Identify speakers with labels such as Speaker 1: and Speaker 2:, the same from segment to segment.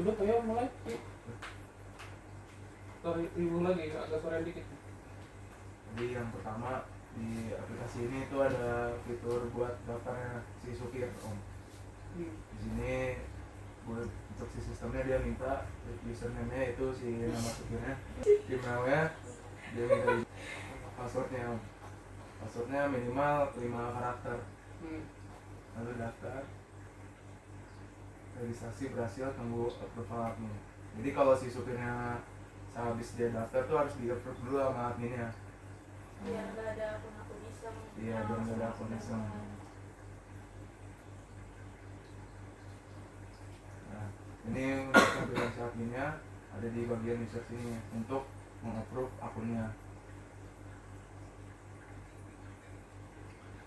Speaker 1: Udah kayak mulai review lagi agak sore dikit.
Speaker 2: Jadi yang pertama di aplikasi ini itu ada fitur buat daftarnya si supir om. Di sini buat untuk si sistemnya dia minta username-nya itu si nama supirnya, emailnya dia minta passwordnya om. Passwordnya minimal 5 karakter. Lalu daftar, registrasi berhasil, tunggu approval admin. Jadi kalau si supirnya sehabis dia daftar tuh harus di-approve dulu sama adminnya.
Speaker 3: Biar nggak ada akun-akun iseng.
Speaker 2: Iya, biar nggak ada akun iseng. Nah, ini untuk tampilan si adminnya ada di bagian user sini untuk meng-approve akunnya.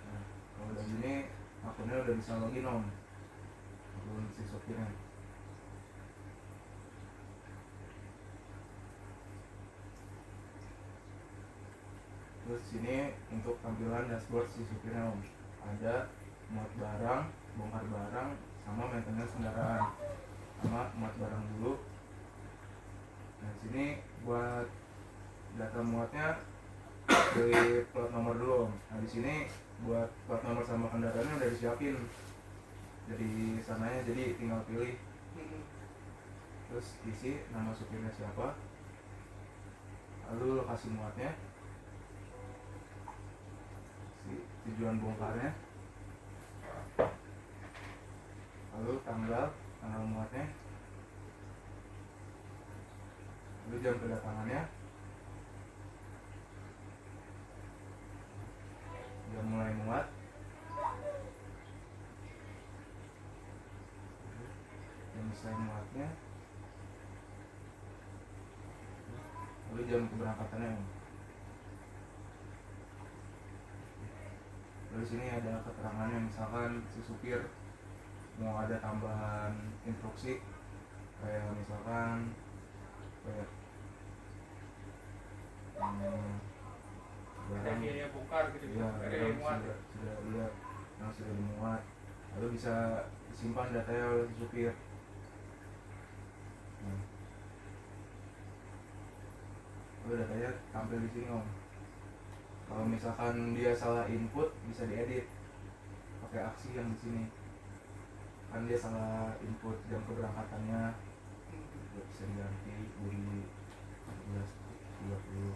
Speaker 2: Nah, kalau udah gini akunnya udah bisa login om, akun si supirnya. Terus sini untuk tampilan dashboard si supirnya om, ada muat barang, bongkar barang, sama maintenance kendaraan. Sama muat barang dulu. Nah sini buat data muatnya dari plat nomor dulu om. Nah di sini buat plat nomor sama kendaraannya udah disiapin dari sananya, jadi tinggal pilih. Terus isi nama supirnya siapa, lalu lokasi muatnya, tujuan bongkarnya, lalu tanggal muatnya, lalu jam kedatangannya, jam mulai muat, jam selesai muatnya, lalu jam keberangkatannya. Lalu sini ada keterangannya, misalkan si supir mau ada tambahan instruksi kayak misalkan kayak
Speaker 1: Ada biaya bongkar gitu,
Speaker 2: ya,
Speaker 1: biaya muat.
Speaker 2: sudah lihat yang sudah dimuat, lalu bisa disimpan datanya oleh si supir. Lalu datanya tampil di sini om. Kalau misalkan dia salah input bisa diedit pakai aksi yang di sini. Kan dia salah input jam keberangkatannya, bisa diganti dari 14.30.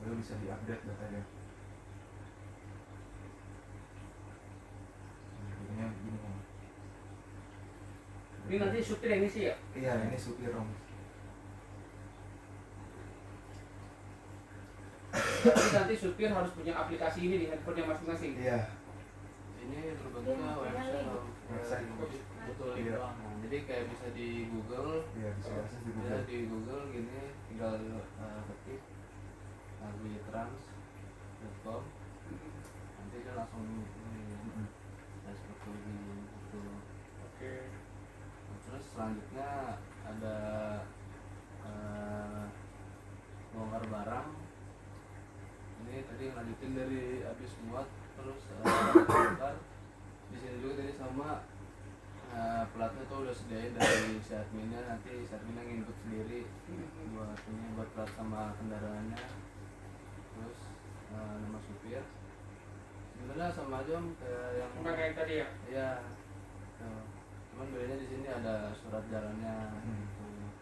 Speaker 2: Lalu bisa diupdate datanya. Jadinya begini om.
Speaker 1: Ini nanti supir yang isi ya?
Speaker 2: Iya ini supir om.
Speaker 1: Jadi nanti supir harus punya aplikasi ini di handphonenya masing-masing.
Speaker 2: Iya.
Speaker 4: Ini berbentuknya website. Betul
Speaker 2: Iya.
Speaker 4: doang. Nah, jadi kayak bisa di Google.
Speaker 2: Iya bisa diakses di
Speaker 4: Ya,
Speaker 2: Google.
Speaker 4: di Google gini tinggal ketik navitrans.com. Nanti dia langsung ini seperti gitu.
Speaker 1: Oke.
Speaker 4: Nah, terus selanjutnya ada bongkar barang. Ini tadi lanjutin dari habis muat terus bongkar. Di sini juga tadi sama platnya tuh udah sediain dari si adminnya, nanti si adminnya nginput sendiri buat ini, buat plat sama kendaraannya. Terus nama supir sebenarnya sama aja om kayak yang
Speaker 1: Kayak tadi ya?
Speaker 4: iya. Tuh. Cuman bedanya di sini ada surat jalannya gitu.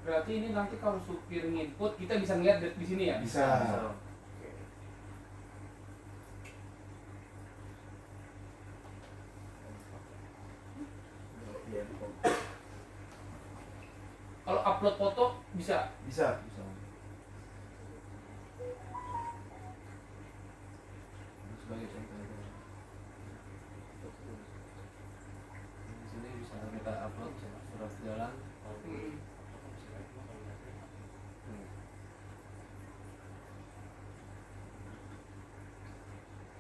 Speaker 1: Berarti ini nanti kalau supir nginput kita bisa ngeliat di sini ya?
Speaker 2: Bisa.
Speaker 1: Kalau upload foto bisa?
Speaker 2: Bisa.
Speaker 4: Sebagai contoh aja. Di sini bisa kita upload surat jalan.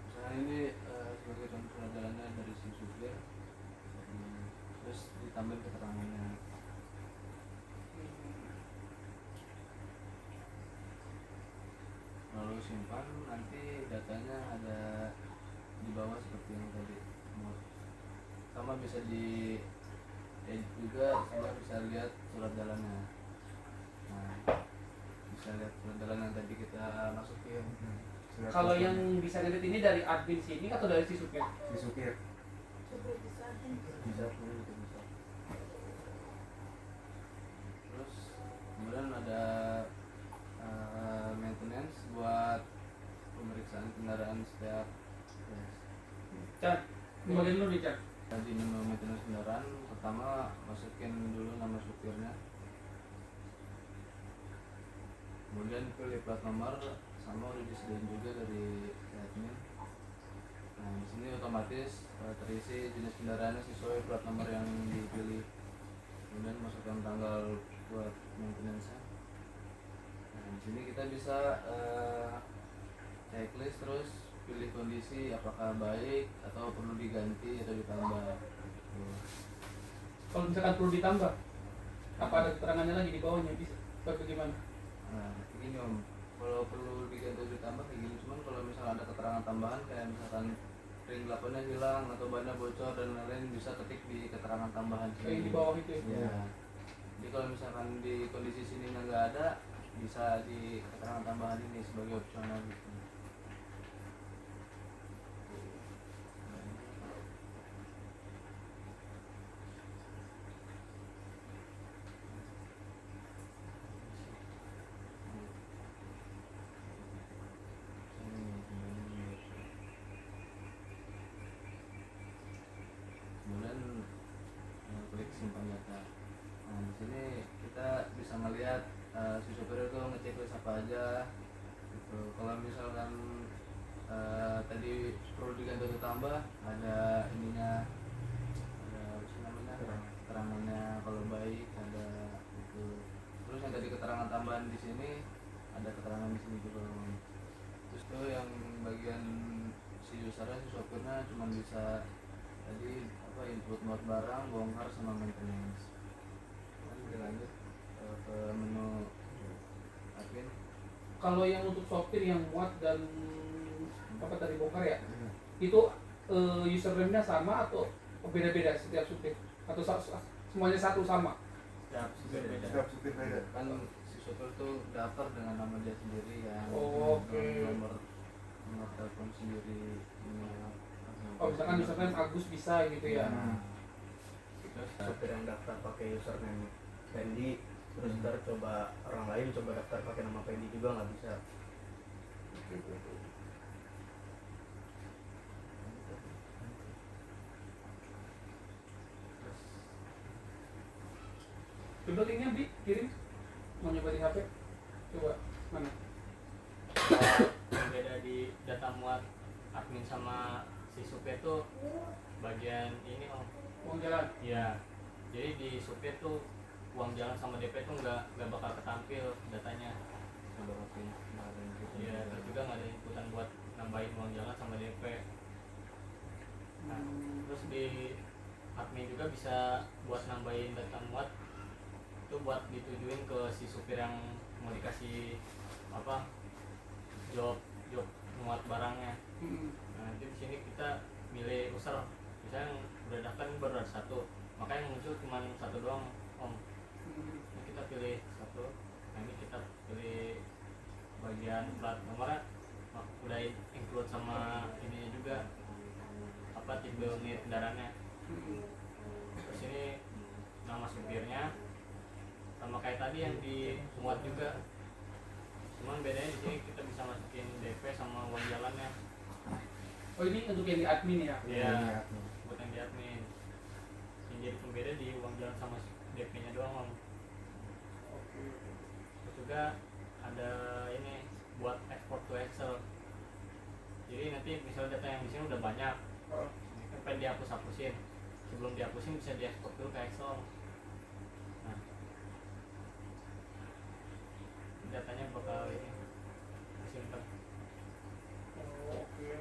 Speaker 4: Misalnya ini sebagai contoh surat jalannya dari si supir, terus ditambah keterangannya. Lalu simpan, nanti datanya ada di bawah seperti yang tadi muat. Sama bisa di edit juga, sama bisa lihat surat jalannya. Nah, bisa lihat surat jalan yang tadi kita masukin.
Speaker 1: Kalau yang bisa ngedit ini dari admin sini atau dari si supir?
Speaker 2: si supir
Speaker 3: Coba disahin.
Speaker 4: Bisa pun itu bisa. Terus kemudian ada maintenance buat pemeriksaan kendaraan setiap tes.
Speaker 1: Chan, bagian lu nih Chan.
Speaker 4: Tadi menu maintenance kendaraan, pertama masukin dulu nama supirnya, kemudian pilih plat nomor, sama udah disediain juga dari admin. Nah di sini otomatis terisi jenis kendaraannya sesuai plat nomor yang dipilih, kemudian masukkan tanggal buat maintenance. Nah di sini kita bisa checklist, terus pilih kondisi apakah baik atau perlu diganti atau ditambah. Tuh.
Speaker 1: Kalau misalkan perlu ditambah, apa ada keterangannya lagi di bawahnya bisa? Bagaimana?
Speaker 4: Nah begini om, kalau perlu diganti atau ditambah kayak gini, cuman kalau misalnya ada keterangan tambahan kayak misalkan ring lapannya hilang atau bannya bocor dan lain-lain, bisa ketik di keterangan tambahan
Speaker 1: Kayak di bawah itu ya?
Speaker 4: ya. Jadi kalau misalkan di kondisi sininya nggak ada, bisa di keterangan tambahan ini sebagai opsional gitu. Kemudian klik simpan data. Nah di sini kita bisa melihat si supir itu ngeceklis apa aja gitu. Kalau misalkan tadi perlu diganti atau tambah, ada ininya, ada apa sih namanya, keterangannya kalau baik ada itu. Terus yang tadi keterangan tambahan di sini ada keterangan di sini juga. Terus tuh yang bagian si usernya, si sopirnya cuma bisa tadi apa, input muat barang, bongkar sama maintenance. Nanti lanjut ke menu admin.
Speaker 1: Kalau yang untuk sopir yang muat dan apa tadi bongkar ya, itu username-nya sama atau beda-beda setiap supir? Atau semuanya satu sama?
Speaker 4: Setiap supir beda.
Speaker 2: setiap supir beda
Speaker 4: Kan si supir tuh daftar dengan nama dia sendiri ya.
Speaker 1: Oh, oke.
Speaker 4: Nomor telepon sendiri.
Speaker 1: Oh misalkan username Agus bisa gitu ya?
Speaker 4: Terus
Speaker 5: Supir yang daftar pakai username Fendi, terus ntar coba orang lain coba daftar pakai nama Fendi juga nggak bisa.
Speaker 1: Coba linknya Bi, kirim. Mau nyoba di HP? Coba, mana?
Speaker 6: Yang beda di data muat admin sama si supir tuh bagian ini om.
Speaker 1: Uang jalan?
Speaker 6: Ya, jadi di supir tuh uang jalan sama DP tuh nggak bakal ketampil datanya. Ya, terus juga nggak ada inputan buat nambahin uang jalan sama DP. Nah, terus di admin juga bisa buat nambahin data muat, itu buat ditujuin ke si supir yang mau dikasih apa, job muat barangnya. Nah nanti di sini kita milih user, misalnya yang udah daftar ini baru ada satu, makanya yang muncul cuma satu doang om. Nah, kita pilih satu. Nah ini kita pilih bagian plat nomornya, udah include sama ini juga apa, tipe unit kendaraannya. Terus ini nama supirnya sama kayak tadi yang dimuat juga, cuman bedanya di sini kita bisa masukin DP sama uang jalannya.
Speaker 1: Oh ini untuk yang di admin ya?
Speaker 6: Iya, buat yang di admin. Yang jadi pembeda di uang jalan sama DP-nya doang om. Terus juga ada ini buat export to Excel. Jadi nanti misalnya data yang di sini udah banyak, ini kan pengen dihapus-hapusin. Sebelum dihapusin bisa diekspor dulu ke Excel. Nah, datanya bakal ini disimpan.
Speaker 1: Oke.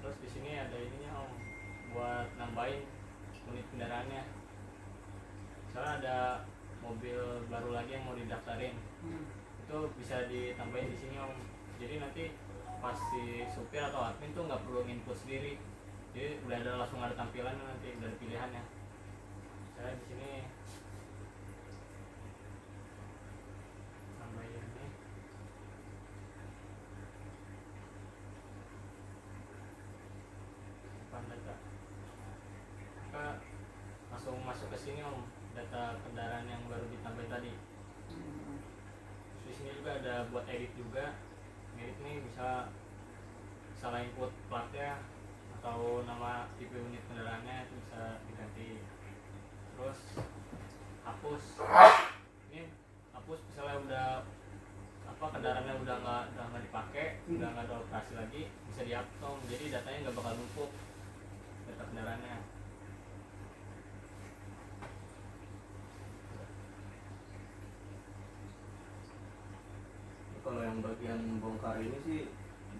Speaker 6: Terus di sini ada ininya om, buat nambahin unit kendaraannya. Misalnya ada mobil baru lagi yang mau didaftarin, itu bisa ditambahin di sini om. Jadi nanti pas si supir atau admin tuh nggak perlu input sendiri, jadi udah ada langsung ada tampilan nanti dari pilihannya. Saya di sini nambahin ini simpan data, maka langsung masuk ke sini om, data kendaraan yang baru ditambah tadi. Di sini juga ada buat edit juga. Edit nih bisa salah input platnya atau nama tipe unit kendaraannya itu bisa diganti. Terus hapus. Ini hapus misalnya udah kendaraannya udah nggak dipakai, udah nggak ada operasi lagi, bisa dihapus om. Jadi datanya nggak bakal numpuk data kendaraannya.
Speaker 5: Kalau yang bagian bongkar ini sih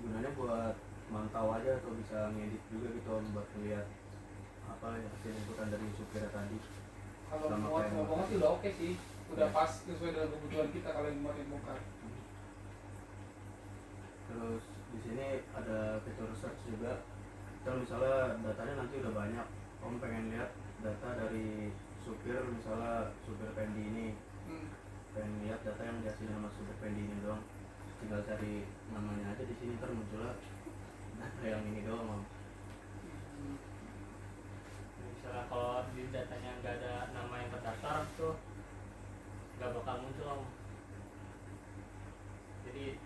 Speaker 5: gunanya buat mantau aja atau bisa ngedit juga gitu om, buat melihat apa ya hasil inputan dari supir tadi.
Speaker 1: Kalau
Speaker 5: Sama
Speaker 1: muat
Speaker 5: kayak
Speaker 1: ngomongnya sih udah oke sih, udah pas sesuai dengan kebutuhan kita kalau yang muat yang bongkar.
Speaker 5: Terus di sini ada fitur search juga. Kita misalnya datanya nanti udah banyak, om pengen lihat data dari supir, misalnya supir Pendi ini, pengen lihat data yang dihasilkan sama supir Pendi ini doang, tinggal cari namanya aja di sini, ntar munculnya data yang ini doang om.
Speaker 6: Misalnya kalau di datanya nggak ada nama yang terdaftar tuh nggak bakal muncul om. Jadi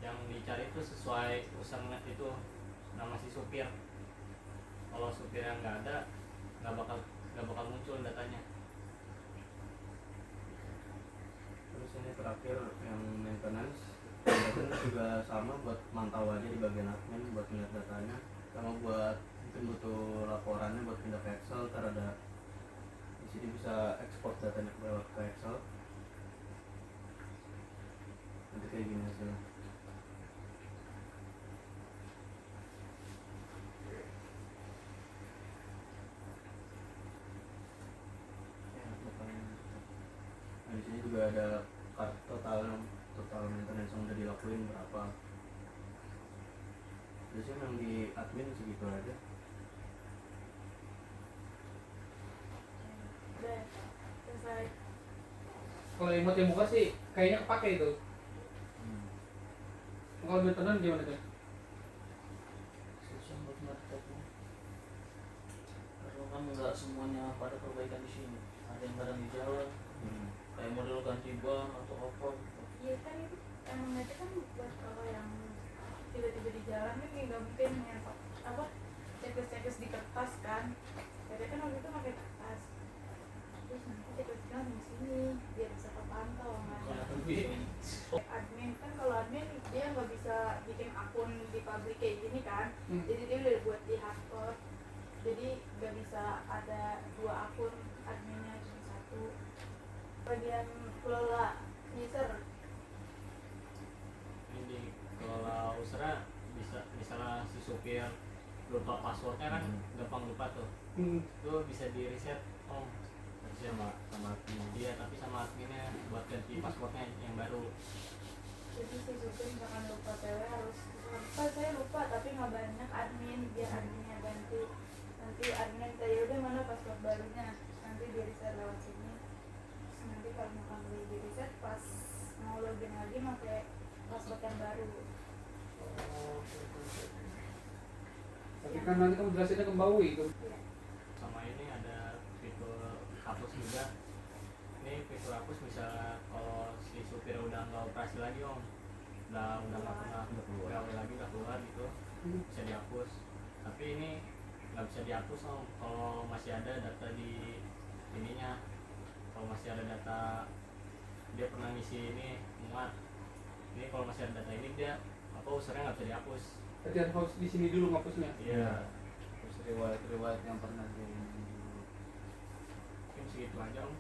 Speaker 6: yang dicari itu sesuai urusan itu nama si supir. Kalau supir yang nggak ada nggak bakal muncul datanya.
Speaker 5: Terus ini terakhir yang maintenance juga sama, buat mantau aja di bagian admin, buat lihat datanya, sama buat mungkin butuh laporannya buat pindah ke Excel. Ntar ada di sini bisa ekspor datanya ke Excel, nanti kayak gini hasilnya. Nah, di sini juga ada total maintenance yang udah dilakuin berapa. Biasanya yang di admin segitu aja.
Speaker 3: Udah selesai.
Speaker 1: Kalau yang muat yang buka sih kayaknya kepake itu. Kalau maintenance gimana tuh?
Speaker 7: Susah buat ngerti, karena kan nggak semuanya pada perbaikan di sini. Ada yang kadang di jalan, kayak model ganti ban atau apa.
Speaker 3: Iya kan itu emang aja kan buat kalau yang tiba-tiba di jalan kan nggak mungkin yang apa checklist di kertas kan. Jadi kan waktu itu pakai kertas. Terus nanti checklistnya di sini biar bisa kepantau nggak ada. Admin kan kalau admin dia nggak bisa bikin akun di pabrik kayak gini kan. Jadi dia udah buat di hardcore. Jadi nggak bisa ada 2 akun, adminnya cuma 1. Bagian kelola user.
Speaker 6: Ini dikelola usernya bisa misalnya si supir lupa passwordnya kan gampang lupa tuh. Itu bisa di reset om.
Speaker 5: Sama admin.
Speaker 6: Iya tapi sama adminnya buat ganti passwordnya yang baru.
Speaker 3: Jadi si supir misalkan lupa PW harus lupa, saya lupa tapi nggak banyak admin, biar adminnya ganti. Nanti admin tanya udah mana password barunya, nanti di reset lewat sini. Terus nanti kalau misalkan di reset pas mau login lagi pakai password yang baru.
Speaker 1: Tapi kan nanti kamu jelasinnya ke Mbak Wi itu.
Speaker 3: Iya.
Speaker 6: Sama ini ada fitur hapus juga. Ini fitur hapus bisa kalau si supir udah nggak operasi lagi om, udah nggak pernah gawe lagi, udah keluar gitu, bisa dihapus. Tapi ini nggak bisa dihapus om kalau masih ada data di ininya. Kalau masih ada data dia pernah ngisi ini muat, ini kalau masih ada data ini dia usernya nggak bisa dihapus.
Speaker 1: Berarti harus di sini dulu ngapusnya.
Speaker 6: Iya.
Speaker 4: Terus riwayat yang pernah di
Speaker 6: Mungkin segitu aja om.